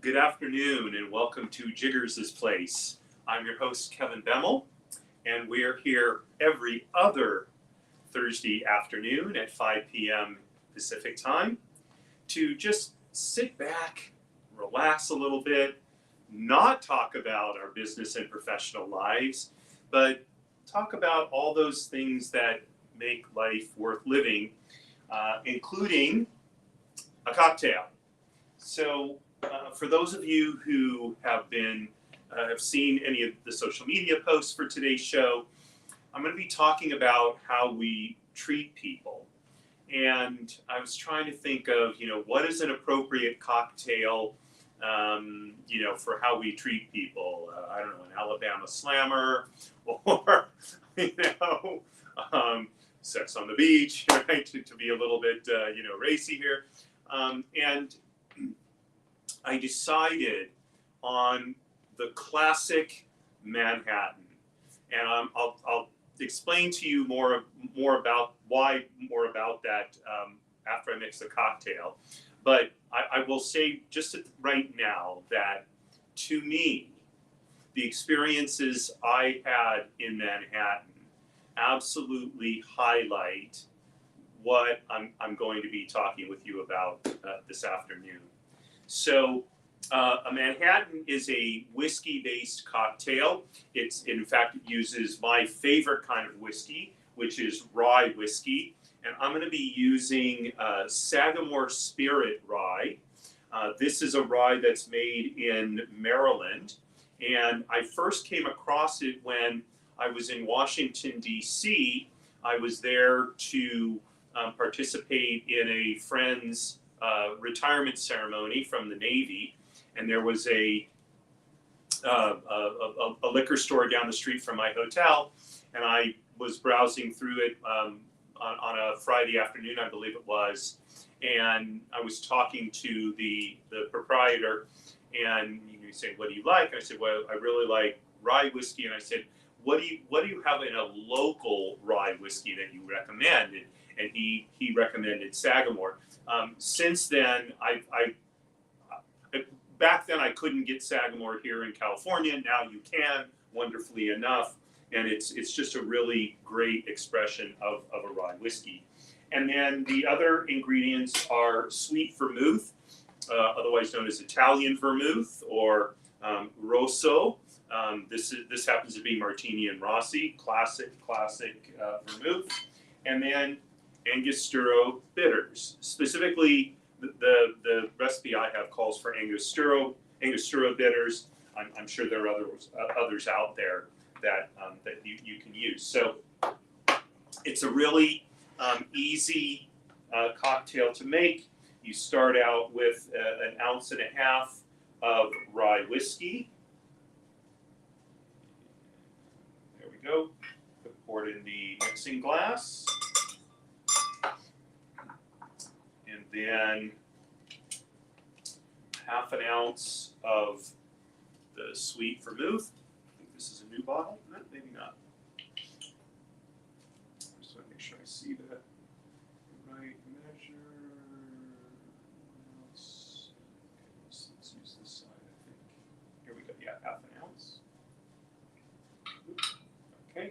Good afternoon and welcome to Jiggers' Place. I'm your host, Kevin Bemel, and we're here every other Thursday afternoon at 5 p.m. Pacific time to just sit back, relax a little bit, not talk about our business and professional lives, but talk about all those things that make life worth living, including a cocktail. So for those of you who have seen any of the social media posts for today's show, I'm going to be talking about how we treat people. And I was trying to think of, what is an appropriate cocktail, for how we treat people. I don't know, an Alabama Slammer or, Sex on the Beach, right? To be a little bit, racy here. And I decided on the classic Manhattan, and I'll explain to you more about that after I mix the cocktail. But I will say just right now that to me, the experiences I had in Manhattan absolutely highlight what I'm going to be talking with you about this afternoon. So a Manhattan is a whiskey-based cocktail. In fact, it uses my favorite kind of whiskey, which is rye whiskey. And I'm going to be using Sagamore Spirit rye. This is a rye that's made in Maryland. And I first came across it when I was in Washington, D.C. I was there to participate in a friend's retirement ceremony from the Navy, and there was a liquor store down the street from my hotel, and I was browsing through it on a Friday afternoon, I believe it was, and I was talking to the proprietor, and he said, "What do you like?" And I said, "Well, I really like rye whiskey." And I said, "What do you have in a local rye whiskey that you recommend?" And he recommended Sagamore. Since then, back then I couldn't get Sagamore here in California. Now you can, wonderfully enough, and it's just a really great expression of a rye whiskey. And then the other ingredients are sweet vermouth, otherwise known as Italian vermouth or rosso. This happens to be Martini and Rossi, classic vermouth, and then Angostura bitters. Specifically, the recipe I have calls for Angostura bitters. I'm sure there are others out there that you can use. So it's a really easy cocktail to make. You start out with an ounce and a half of rye whiskey. There we go. Pour it in the mixing glass. And then half an ounce of the sweet vermouth. I think this is a new bottle. No, maybe not. Just want to make sure I see the right measure. Okay, let's use this side, I think. Here we go. Yeah, half an ounce. Okay.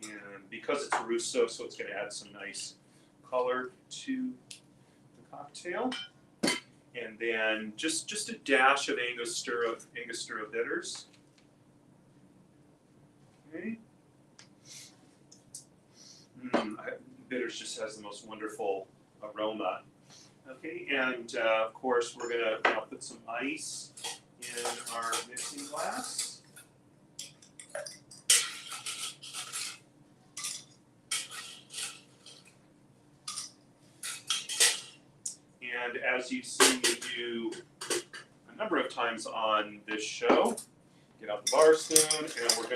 And because it's a Rousseau, so it's going to add some nice color to the cocktail. And then just a dash of Angostura bitters. Okay. Bitters just has the most wonderful aroma. Okay, and of course we're going to now put some ice in our mixing glass. And as you've seen me do a number of times on this show, get out the bar spoon, and we're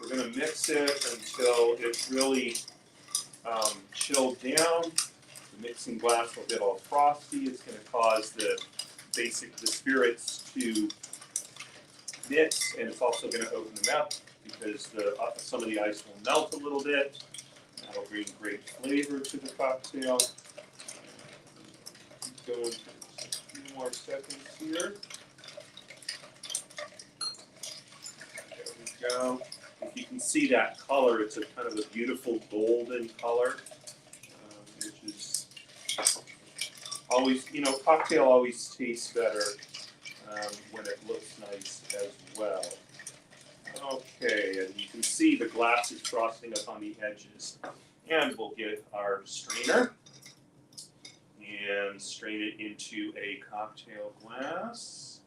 gonna mix it until it's really chilled down. The mixing glass will get all frosty. It's going to cause the spirits to mix, and it's also going to open them up because some of the ice will melt a little bit. That'll bring great flavor to the cocktail. Going to more seconds here. There we go. If you can see that color, it's a kind of a beautiful golden color, which is always, cocktail always tastes better when it looks nice as well. Okay, and you can see the glass is frosting up on the edges. And we'll get our strainer and strain it into a cocktail glass.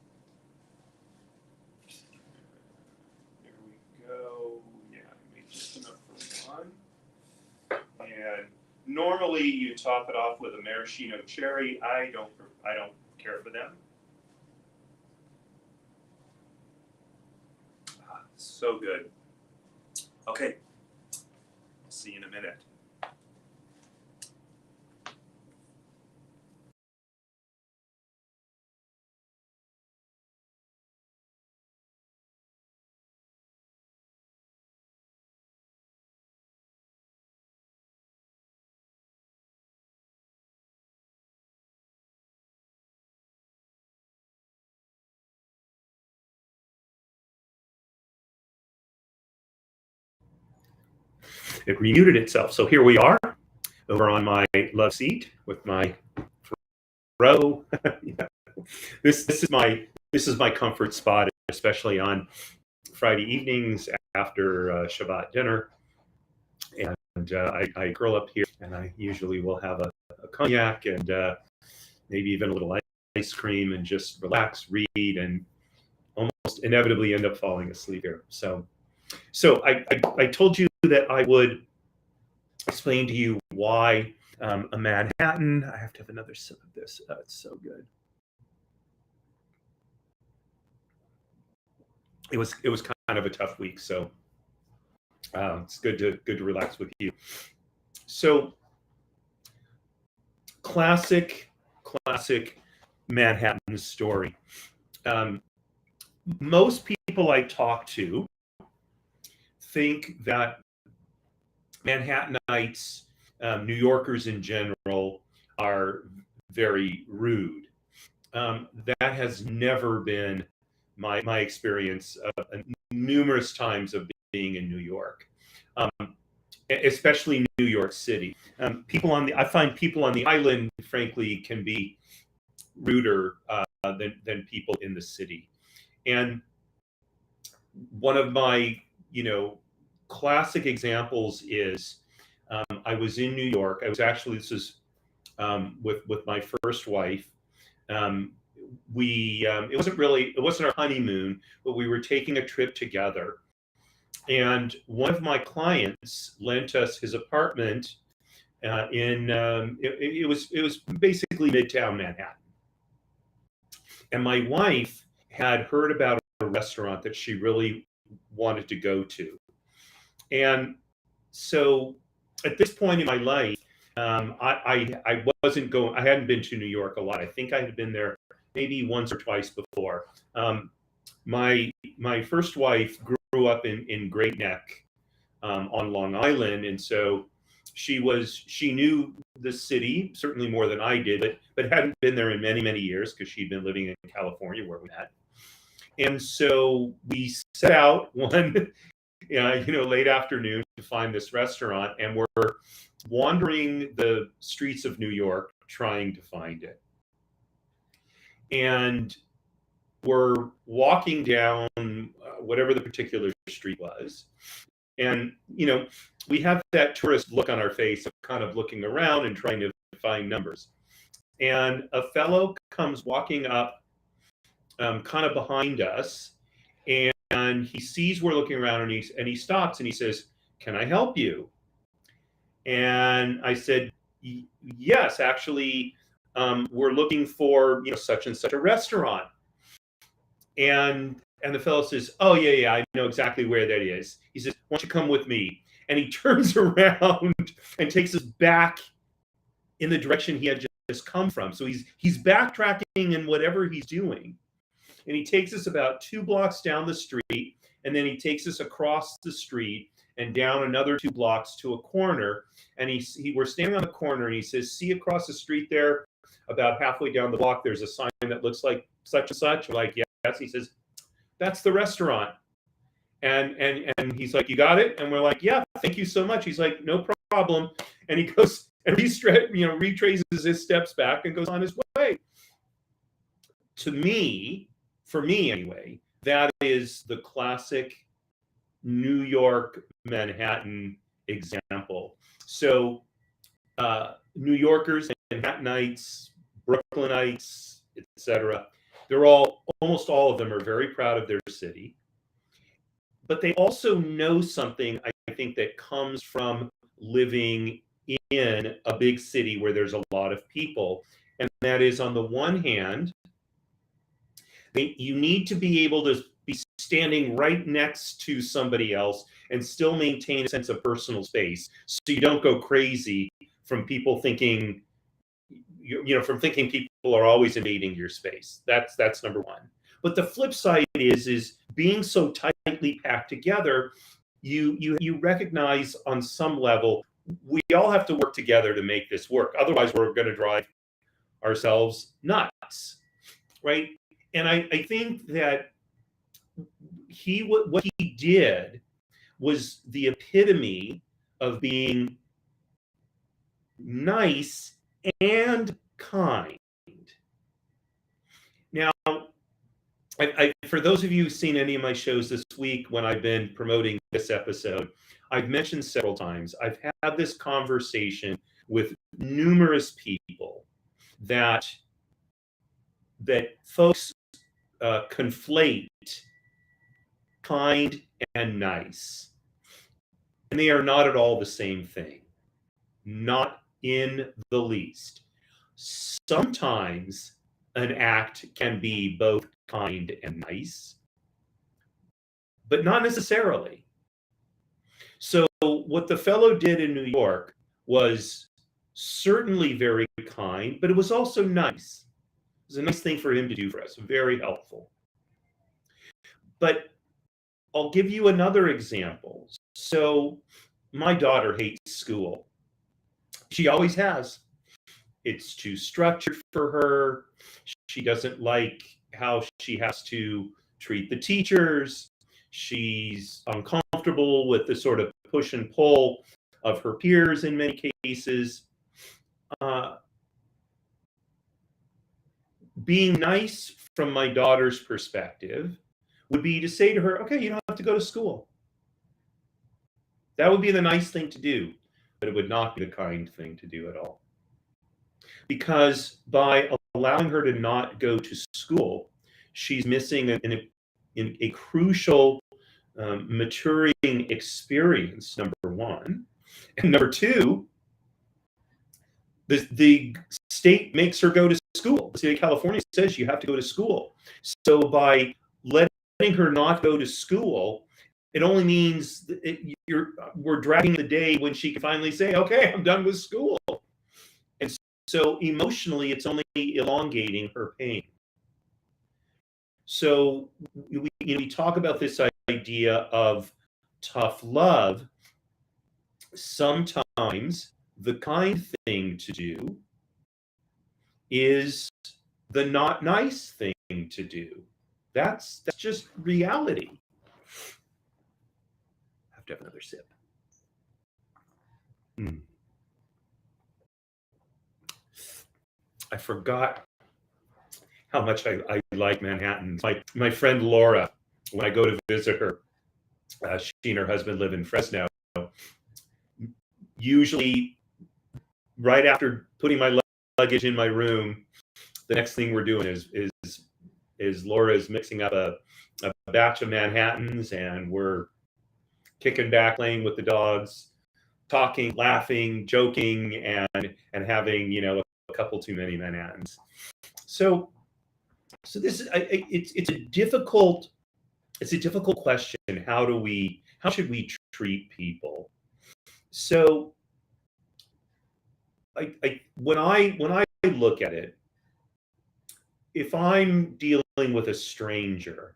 There we go. Yeah, I made just enough for one. And normally you top it off with a maraschino cherry. I don't care for them. So good. Okay, see you in a minute. It remuted itself. So here we are over on my love seat with my row. This is my comfort spot, especially on Friday evenings after Shabbat dinner. And I curl up here, and I usually will have a cognac and maybe even a little ice cream, and just relax, read, and almost inevitably end up falling asleep here. So I told you that I would explain to you why a Manhattan. I have to have another sip of this. It's so good. It was kind of a tough week, so it's good to relax with you. So classic Manhattan story. Most people I talk to think that Manhattanites, New Yorkers in general, are very rude. That has never been my experience numerous times of being in New York, especially New York City. I find people on the island, frankly, can be ruder than people in the city. And one of my, classic examples is I was in New York. This is with my first wife. It wasn't our honeymoon, but we were taking a trip together. And one of my clients lent us his apartment it was basically Midtown Manhattan. And my wife had heard about a restaurant that she really wanted to go to. And so at this point in my life, I wasn't going. I hadn't been to New York a lot. I think I had been there maybe once or twice before. My first wife grew up in Great Neck on Long Island, and so she knew the city certainly more than I did, but hadn't been there in many years because she'd been living in California where we met. And so we set out one late afternoon to find this restaurant, and we're wandering the streets of New York trying to find it. And we're walking down whatever the particular street was. And, we have that tourist look on our face of kind of looking around and trying to find numbers. And a fellow comes walking up kind of behind us, and he sees we're looking around, and he stops and he says, "Can I help you?" And I said, "Yes, actually, we're looking for such and such a restaurant." And the fellow says, "Oh yeah, I know exactly where that is." He says, "Why don't you come with me?" And he turns around and takes us back in the direction he had just come from. So he's backtracking in whatever he's doing. And he takes us about 2 blocks down the street, and then he takes us across the street and down another 2 blocks to a corner. And we're standing on the corner, and he says, "See across the street there, about halfway down the block, there's a sign that looks like such and such. We're like, yes. He says, that's the restaurant. And he's like, you got it? And we're like, yeah, thank you so much. He's like, no problem. And he goes and retraces his steps back and goes on his way. To me, for me anyway, that is the classic New York, Manhattan example. So New Yorkers, Manhattanites, Brooklynites, etc., they're almost all of them are very proud of their city. But they also know something, I think, that comes from living in a big city where there's a lot of people. And that is, on the one hand, you need to be able to be standing right next to somebody else and still maintain a sense of personal space, so you don't go crazy from people thinking, from thinking people are always invading your space. That's number one. But the flip side is being so tightly packed together, you recognize on some level, we all have to work together to make this work. Otherwise, we're going to drive ourselves nuts, right? And I think that what he did was the epitome of being nice and kind. Now, for those of you who've seen any of my shows this week when I've been promoting this episode, I've mentioned several times, I've had this conversation with numerous people that folks conflate kind and nice. And they are not at all the same thing. Not in the least. Sometimes an act can be both kind and nice, but not necessarily. So what the fellow did in New York was certainly very kind, but it was also nice. It was a nice thing for him to do for us, very helpful. But I'll give you another example. So my daughter hates school. She always has. It's too structured for her. She doesn't like how she has to treat the teachers. She's uncomfortable with the sort of push and pull of her peers in many cases. Being nice from my daughter's perspective would be to say to her, okay, you don't have to go to school. That would be the nice thing to do, but it would not be the kind thing to do at all. Because by allowing her to not go to school, she's missing a crucial maturing experience, number one. And number two, the state makes her go to school. The state of California says you have to go to school. So by letting her not go to school, it only means we're dragging the day when she can finally say, okay, I'm done with school. And so emotionally, it's only elongating her pain. So we talk about this idea of tough love. Sometimes the kind thing to do is the not nice thing to do. That's just reality. I have to have another sip. I forgot how much I like Manhattan. My friend Laura, when I go to visit her, she and her husband live in Fresno. Usually, right after putting my luggage in my room, the next thing we're doing is Laura's mixing up a batch of Manhattans, and we're kicking back, playing with the dogs, talking, laughing, joking, and having a couple too many Manhattans. So this is it's a difficult question. How should we treat people? So when I look at it, if I'm dealing with a stranger,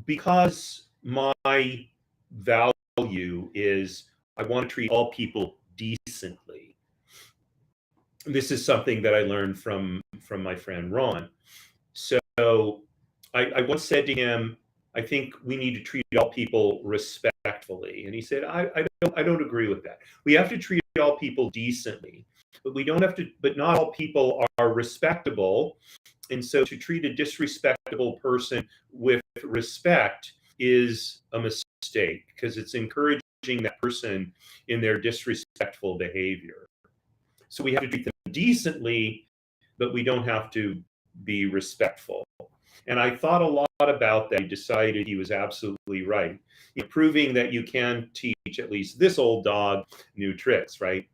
because my value is I want to treat all people decently, this is something that I learned from my friend Ron. So I once said to him, I think we need to treat all people respectfully. And he said, I don't agree with that. We have to treat all people decently, but we don't have to, but not all people are respectable. And so to treat a disrespectable person with respect is a mistake, because it's encouraging that person in their disrespectful behavior. So we have to treat them decently, but we don't have to be respectful. And I thought a lot about that. I decided he was absolutely right. Proving that you can teach at least this old dog new tricks, right?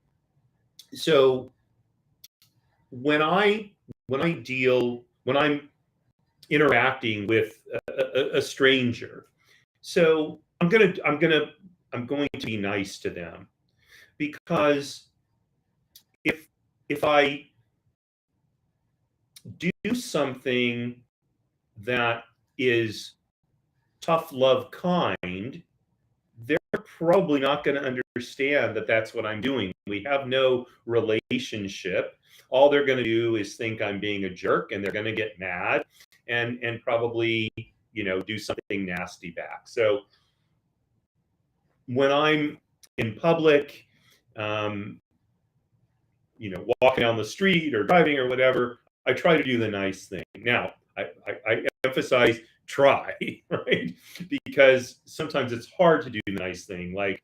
So when I'm interacting with a stranger, so I'm going to be nice to them, because if I do something that is tough love kind, they're probably not going to understand that that's what I'm doing. We have no relationship. All they're going to do is think I'm being a jerk, and they're going to get mad and probably, do something nasty back. So when I'm in public, walking down the street or driving or whatever, I try to do the nice thing. Now, I emphasize try, right? Because sometimes it's hard to do the nice thing. Like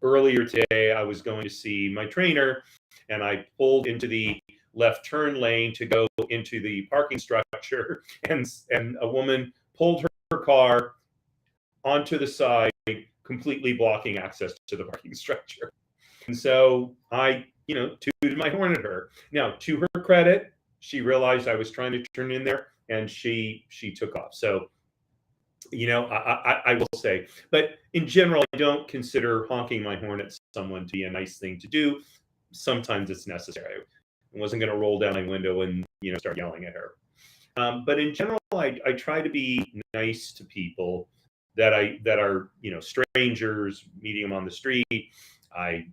earlier today, I was going to see my trainer, and I pulled into the left turn lane to go into the parking structure, and a woman pulled her car onto the side, completely blocking access to the parking structure. And so I, tooted my horn at her. Now, to her credit, she realized I was trying to turn in there, and she took off. So, I will say, but in general, I don't consider honking my horn at someone to be a nice thing to do. Sometimes it's necessary. I wasn't going to roll down my window and start yelling at her. But in general, I try to be nice to people that are strangers, meeting them on the street. I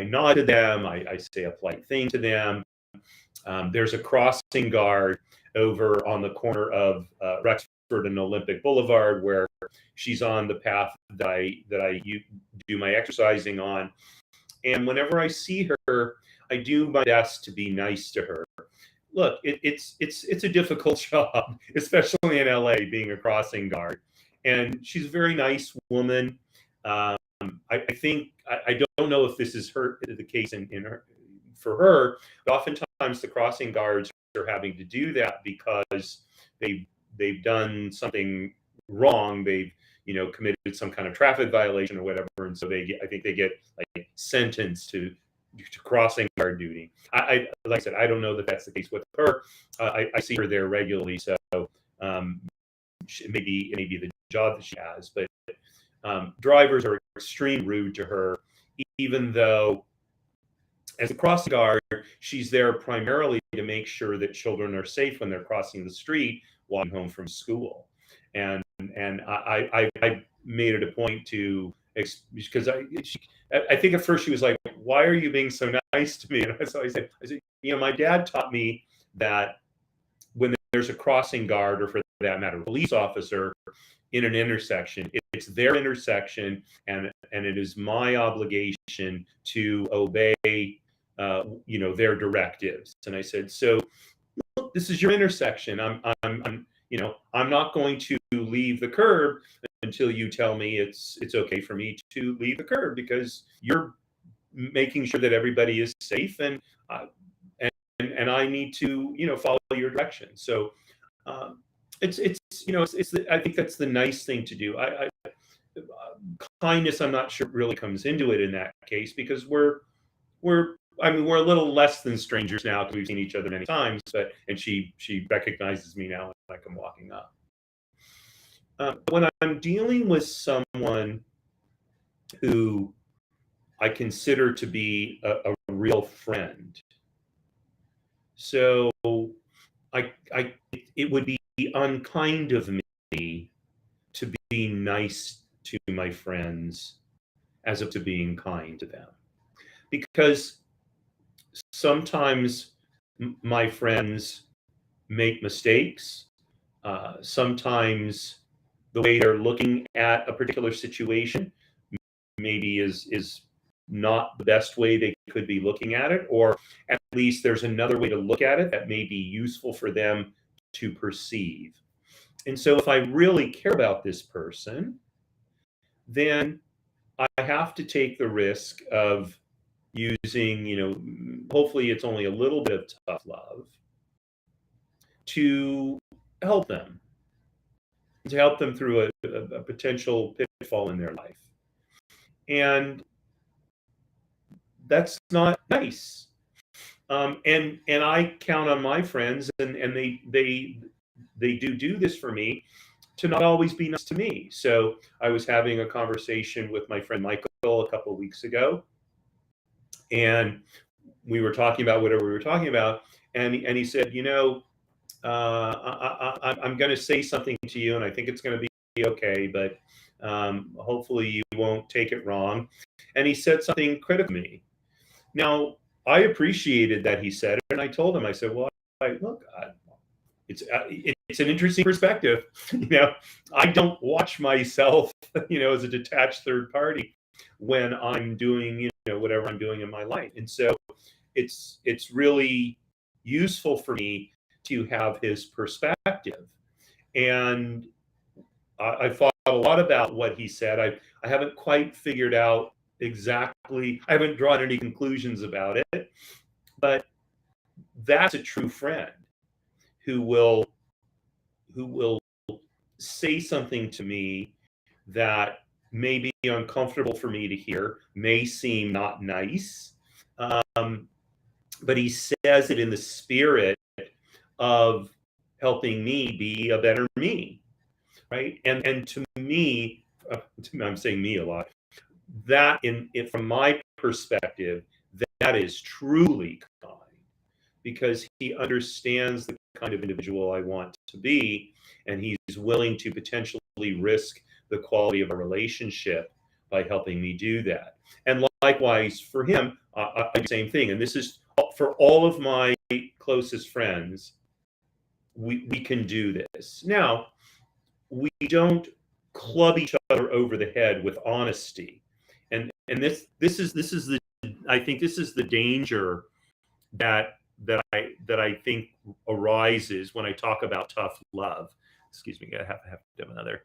nod to them. I say a polite thing to them. There's a crossing guard over on the corner of Rexford and Olympic Boulevard, where she's on the path that I do my exercising on. And whenever I see her, I do my best to be nice to her. Look, it's a difficult job, especially in LA, being a crossing guard. And she's a very nice woman. I think I don't know if this is the case for her, but oftentimes the crossing guards are having to do that because they've done something wrong. They've committed some kind of traffic violation or whatever, and so I think they get like sentenced to crossing guard duty. Like I said, I don't know that that's the case with her. I see her there regularly, so it may be the job that she has, but drivers are extremely rude to her, even though as a crossing guard, she's there primarily to make sure that children are safe when they're crossing the street walking home from school. And I made it a point to, because I think at first she was like, "Why are you being so nice to me?" And so I said, my dad taught me that when there's a crossing guard, or for that matter, a police officer in an intersection, it's their intersection, and it is my obligation to obey, their directives. And I said, so look, this is your intersection. I'm not going to leave the curb until you tell me it's okay for me to leave the curb, because you're making sure that everybody is safe, and I need to follow your direction. So I think that's the nice thing to do. Kindness, I'm not sure really comes into it in that case, because we're a little less than strangers now, because we've seen each other many times. And she recognizes me now when I come walking up. When I'm dealing with someone who I consider to be a real friend, so it would be unkind of me to be nice to my friends as opposed to being kind to them, because sometimes my friends make mistakes. Sometimes the way they're looking at a particular situation maybe is not the best way they could be looking at it, or at least there's another way to look at it that may be useful for them to perceive. And so if I really care about this person, then I have to take the risk of using, hopefully it's only a little bit of tough love to help them, through a potential pitfall in their life. And that's not nice. And I count on my friends, and they do this for me, to not always be nice to me. So I was having a conversation with my friend Michael a couple of weeks ago, and we were talking about whatever we were talking about, and he said, I'm going to say something to you, and I think it's going to be okay, but hopefully you won't take it wrong. And he said something critical to me. Now, I appreciated that he said it, and I told him, I said, well, it's an interesting perspective. I don't watch myself, as a detached third party when I'm doing, whatever I'm doing in my life. And so it's really useful for me to have his perspective. And I thought a lot about what he said. I haven't quite figured out exactly, I haven't drawn any conclusions about it, but that's a true friend who will say something to me that may be uncomfortable for me to hear, may seem not nice, but he says it in the spirit of helping me be a better me, right? And to me, I'm saying me a lot, that from my perspective, that is truly kind, because he understands the kind of individual I want to be, and he's willing to potentially risk the quality of a relationship by helping me do that. And likewise for him, I do the same thing. And this is for all of my closest friends. We can do this. Now, we don't club each other over the head with honesty. And this is the, I think this is the danger that I think arises when I talk about tough love. Excuse me, I have to have another.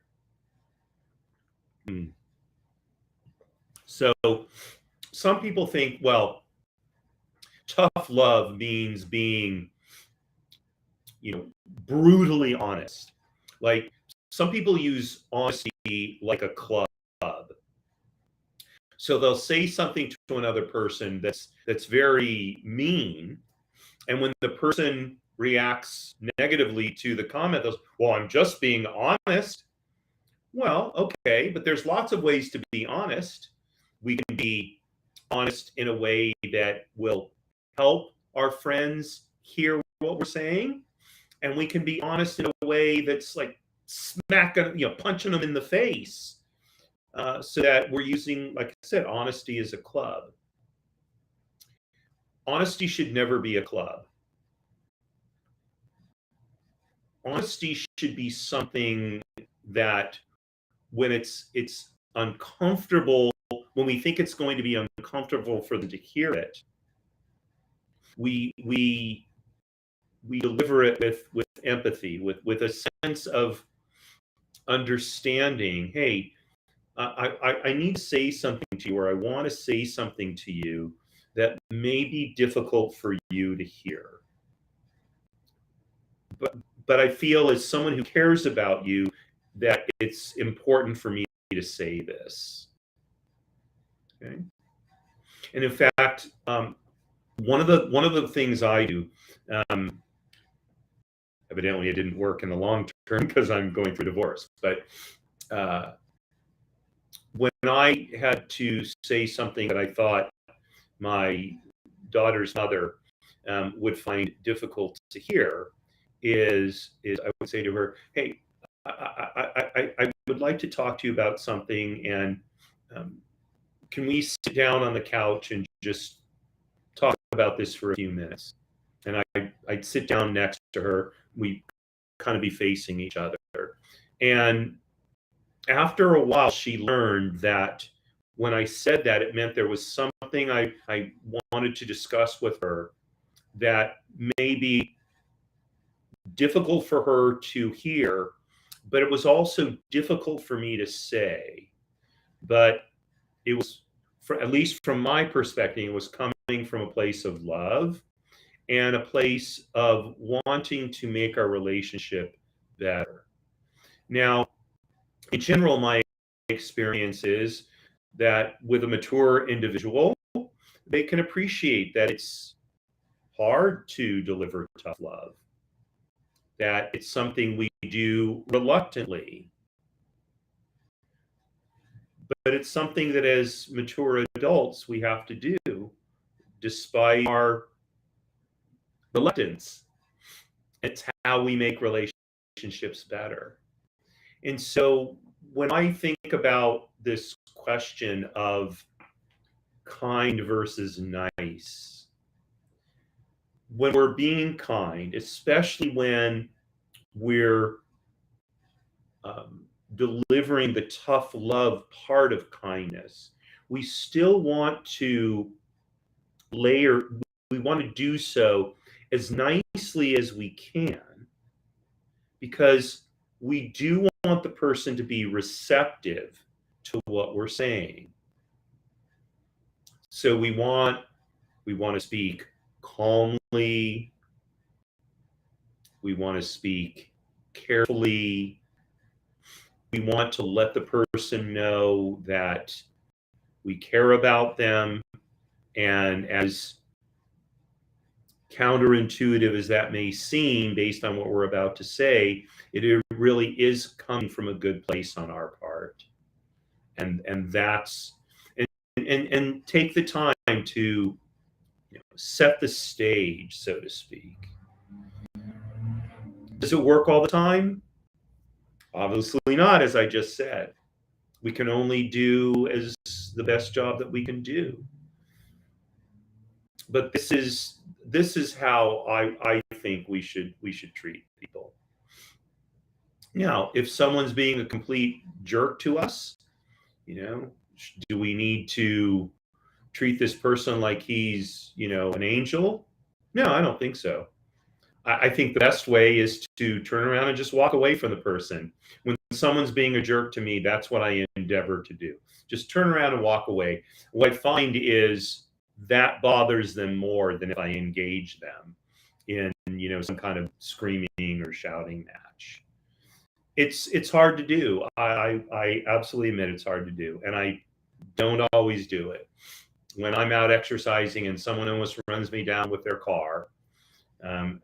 So some people think, well, tough love means being, brutally honest. Like, some people use honesty like a club. So they'll say something to another person that's very mean, and when the person reacts negatively to the comment, they'll say, well, I'm just being honest. Well, okay, but there's lots of ways to be honest. We can be honest in a way that will help our friends hear what we're saying, and we can be honest in a way that's like smacking, punching them in the face, so that we're using, like I said, honesty as a club. Honesty should never be a club. Honesty should be something that, when it's uncomfortable, when we think it's going to be uncomfortable for them to hear it, we deliver it with empathy, with a sense of understanding. Hey, I need to say something to you, or I want to say something to you that may be difficult for you to hear. But I feel, as someone who cares about you, that it's important for me to say this. Okay. And in fact, one of the things I do, evidently it didn't work in the long term because I'm going through divorce, but when I had to say something that I thought my daughter's mother would find difficult to hear, is I would say to her, hey, I would like to talk to you about something, and can we sit down on the couch and just talk about this for a few minutes. And I'd sit down next to her. We'd kind of be facing each other. And after a while, she learned that when I said that, it meant there was something I wanted to discuss with her that may be difficult for her to hear, but it was also difficult for me to say. But it was, at least from my perspective, it was coming from a place of love and a place of wanting to make our relationship better. Now, in general, my experience is that with a mature individual, they can appreciate that it's hard to deliver tough love, that it's something we do reluctantly, but it's something that as mature adults we have to do despite our reluctance. It's how we make relationships better. And so when I think about this question of kind versus nice, when we're being kind, especially when we're delivering the tough love part of kindness, we still want to layer, we want to do so as nicely as we can, because we do want the person to be receptive to what we're saying. So we want to speak calmly, we want to speak carefully, we want to let the person know that we care about them, and as counterintuitive as that may seem based on what we're about to say, it really is coming from a good place on our part. And that's, and take the time to set the stage, so to speak. Does it work all the time? Obviously not, as I just said. We can only do as the best job that we can do. But this is how I think we should treat people. Now, if someone's being a complete jerk to us, do we need to treat this person like he's, an angel? No, I don't think so. I think the best way is to turn around and just walk away from the person. When someone's being a jerk to me, that's what I endeavor to do. Just turn around and walk away. What I find is that bothers them more than if I engage them in, some kind of screaming or shouting match. It's hard to do. I absolutely admit it's hard to do, and I don't always do it. When I'm out exercising and someone almost runs me down with their car, I'm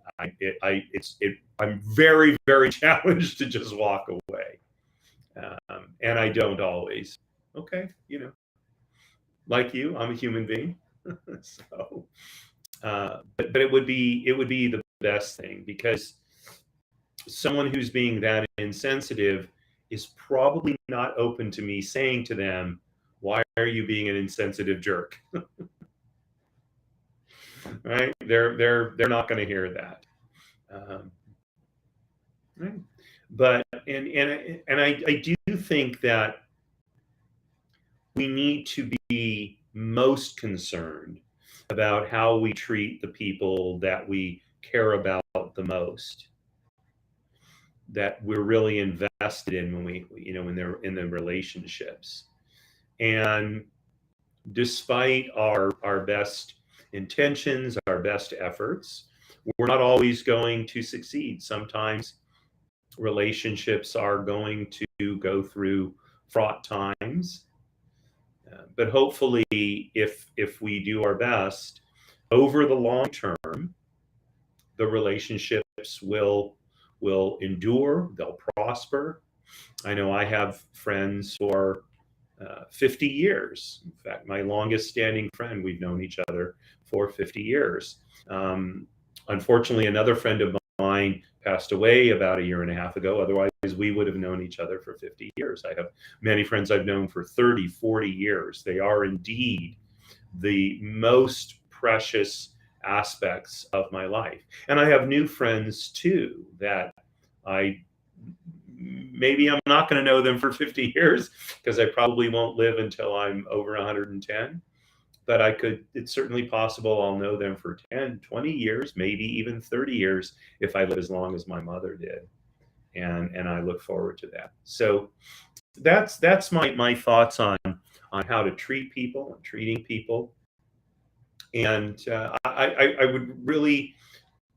very, very challenged to just walk away, and I don't always. Okay, like you, I'm a human being, so. But it would be the best thing, because someone who's being that insensitive is probably not open to me saying to them, "Why are you being an insensitive jerk?" Right? They're not going to hear that. Right? But and I do think that we need to be most concerned about how we treat the people that we care about the most, that we're really invested in when we, when they're in the relationships. And despite our best intentions, our best efforts, we're not always going to succeed. Sometimes relationships are going to go through fraught times. But hopefully, if we do our best, over the long term, the relationships will endure, they'll prosper. I know I have friends for 50 years. In fact, my longest standing friend, we've known each other for 50 years. Unfortunately, another friend of mine passed away about 1.5 years ago. Otherwise, we would have known each other for 50 years. I have many friends I've known for 30, 40 years. They are indeed the most precious aspects of my life. And I have new friends too that maybe I'm not going to know them for 50 years because I probably won't live until I'm over 110. But it's certainly possible I'll know them for 10, 20 years, maybe even 30 years if I live as long as my mother did. And I look forward to that. So that's my thoughts on how to treat people and treating people. And I would really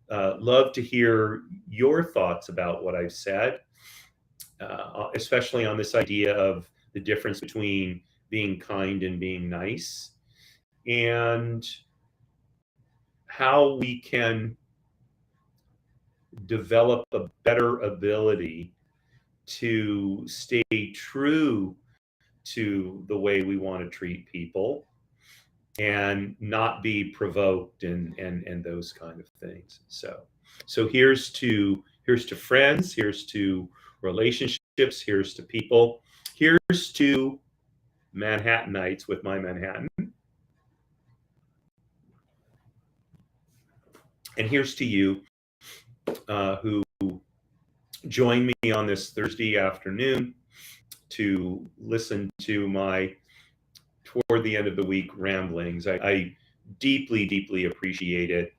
love to hear your thoughts about what I've said, especially on this idea of the difference between being kind and being nice, and how we can develop a better ability to stay true to the way we want to treat people and not be provoked and those kind of things. So here's to friends, here's to relationships, here's to people, here's to Manhattanites with my Manhattan, and here's to you who join me on this Thursday afternoon to listen to my toward the end of the week ramblings. I deeply, deeply appreciate it,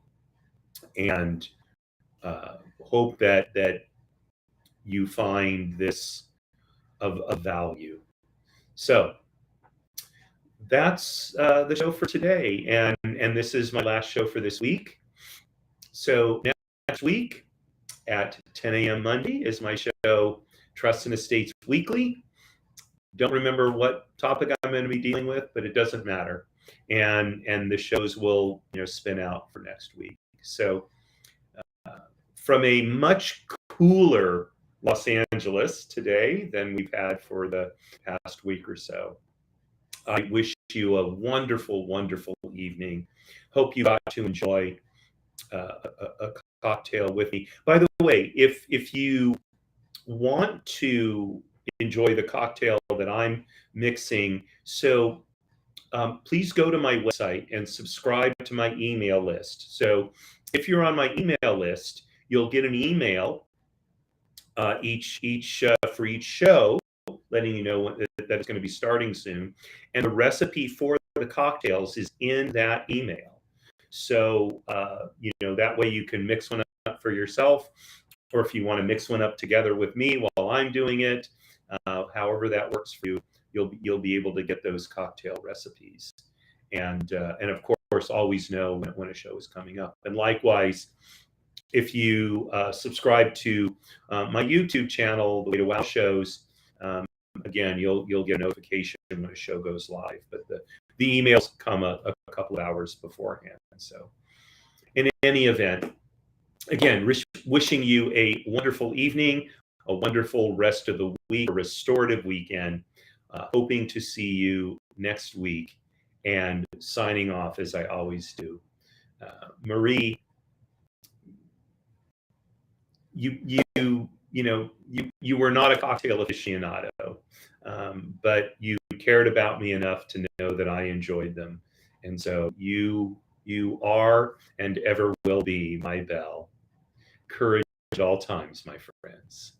and hope that you find this of value. So that's the show for today, and this is my last show for this week. So next week at 10 a.m. Monday is my show, Trust and Estates Weekly. Don't remember what topic I'm going to be dealing with, but it doesn't matter. And the shows will spin out for next week. So from a much cooler Los Angeles today than we've had for the past week or so, I wish you a wonderful, wonderful evening. Hope you got to enjoy a cocktail with me. By the way, if you want to enjoy the cocktail that I'm mixing, so please go to my website and subscribe to my email list. So if you're on my email list, you'll get an email for each show, letting you know that it's going to be starting soon, and the recipe for the cocktails is in that email. So that way you can mix one up for yourself, or if you want to mix one up together with me while I'm doing it, however that works for you, you'll be able to get those cocktail recipes, and of course always know when a show is coming up. And likewise, if you subscribe to my YouTube channel, The Way to Wow Shows, again you'll get a notification when a show goes live. But the emails come a couple of hours beforehand. So in any event, again, wishing you a wonderful evening, a wonderful rest of the week, a restorative weekend. Hoping to see you next week, and signing off as I always do. Marie, you were not a cocktail aficionado, but you cared about me enough to know that I enjoyed them, and so you are and ever will be my belle. Courage at all times, my friends.